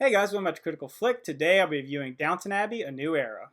Hey guys, welcome back to Critical Flick. Today I'll be reviewing Downton Abbey, A New Era.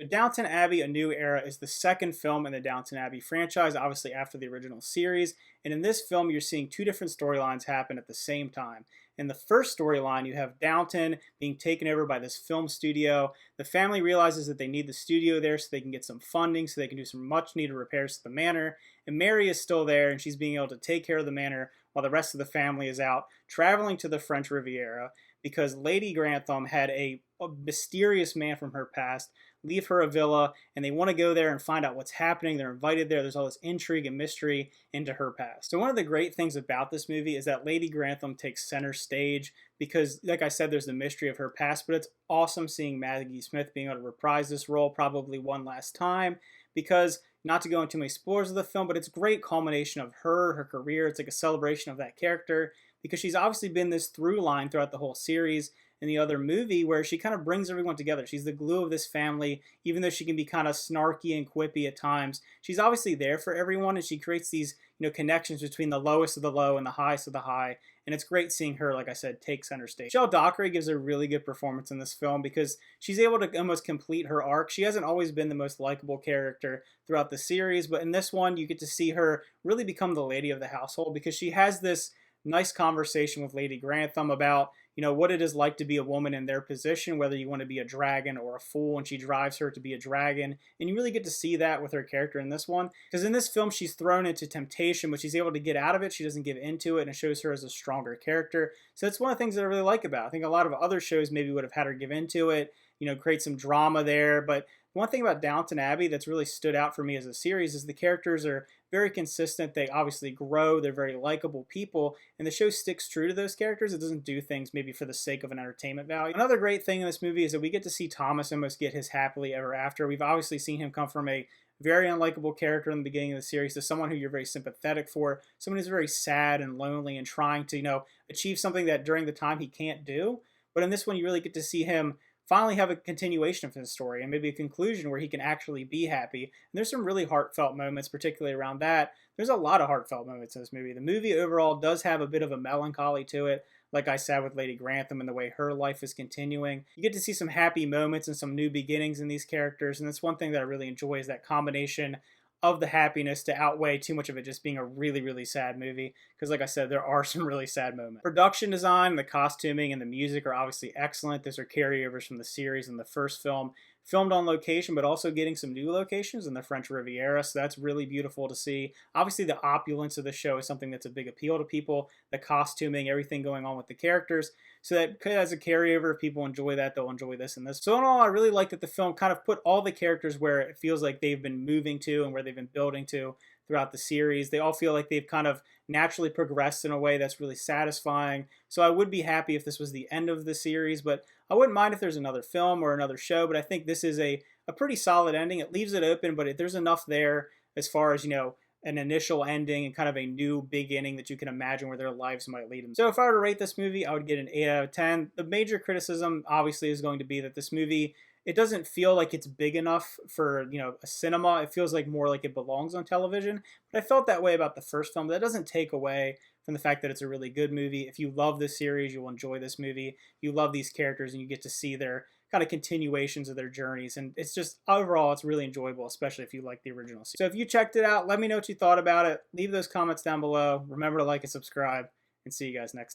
Downton Abbey, A New Era is the second film in the Downton Abbey franchise, obviously after the original series. And in this film, you're seeing two different storylines happen at the same time. In the first storyline, you have Downton being taken over by this film studio. The family realizes that they need the studio there so they can get some funding, so they can do some much needed repairs to the manor. And Mary is still there, and she's being able to take care of the manor while the rest of the family is out traveling to the French Riviera, because Lady Grantham had a mysterious man from her past leave her a villa, and they want to go there and find out what's happening. They're invited there. There's all this intrigue and mystery into her past. So one of the great things about this movie is that Lady Grantham takes center stage because, like I said, there's the mystery of her past, but it's awesome seeing Maggie Smith being able to reprise this role probably one last time because, not to go into too many spoilers of the film, but it's a great culmination of her career. It's like a celebration of that character because she's obviously been this through line throughout the whole series in the other movie where she kind of brings everyone together. She's the glue of this family, even though she can be kind of snarky and quippy at times. She's obviously there for everyone, and she creates these, connections between the lowest of the low and the highest of the high. And it's great seeing her, like I said, take center stage. Shelly Docker gives a really good performance in this film because she's able to almost complete her arc. She hasn't always been the most likable character throughout the series, but in this one, you get to see her really become the lady of the household because she has this nice conversation with Lady Grantham about, what it is like to be a woman in their position, whether you want to be a dragon or a fool, and she drives her to be a dragon. And you really get to see that with her character in this one. Because in this film, she's thrown into temptation, but she's able to get out of it. She doesn't give into it, and it shows her as a stronger character. So that's one of the things that I really like about it. I think a lot of other shows maybe would have had her give into it, create some drama there. But one thing about Downton Abbey that's really stood out for me as a series is the characters are very consistent. They obviously grow. They're very likable people. And the show sticks true to those characters. It doesn't do things maybe for the sake of an entertainment value. Another great thing in this movie is that we get to see Thomas almost get his happily ever after. We've obviously seen him come from a very unlikable character in the beginning of the series to someone who you're very sympathetic for, someone who's very sad and lonely and trying to, achieve something that during the time he can't do. But in this one, you really get to see him finally have a continuation of his story and maybe a conclusion where he can actually be happy. And there's some really heartfelt moments, particularly around that. There's a lot of heartfelt moments in this movie. The movie overall does have a bit of a melancholy to it, like I said with Lady Grantham and the way her life is continuing. You get to see some happy moments and some new beginnings in these characters, and that's one thing that I really enjoy is that combination of the happiness to outweigh too much of it just being a really, really sad movie. Because like I said, there are some really sad moments. Production design, the costuming, and the music are obviously excellent. Those are carryovers from the series and the first film. Filmed on location, but also getting some new locations in the French Riviera, so that's really beautiful to see. Obviously, the opulence of the show is something that's a big appeal to people. The costuming, everything going on with the characters. So that as a carryover, if people enjoy that, they'll enjoy this and this. So in all, I really like that the film kind of put all the characters where it feels like they've been moving to and where they've been building to throughout the series. They all feel like they've kind of naturally progressed in a way that's really satisfying. So I would be happy if this was the end of the series, but I wouldn't mind if there's another film or another show, but I think this is a pretty solid ending. It leaves it open, but there's enough there as far as, an initial ending and kind of a new beginning that you can imagine where their lives might lead them. So if I were to rate this movie, I would get an 8 out of 10. The major criticism, obviously, is going to be that this movie, it doesn't feel like it's big enough for, a cinema. It feels like more like it belongs on television. But I felt that way about the first film. But that doesn't take away from the fact that it's a really good movie. If you love this series, you'll enjoy this movie. You love these characters, and you get to see their kind of continuations of their journeys. And it's just, overall, it's really enjoyable, especially if you like the original series. So if you checked it out, let me know what you thought about it. Leave those comments down below. Remember to like and subscribe, and see you guys next time.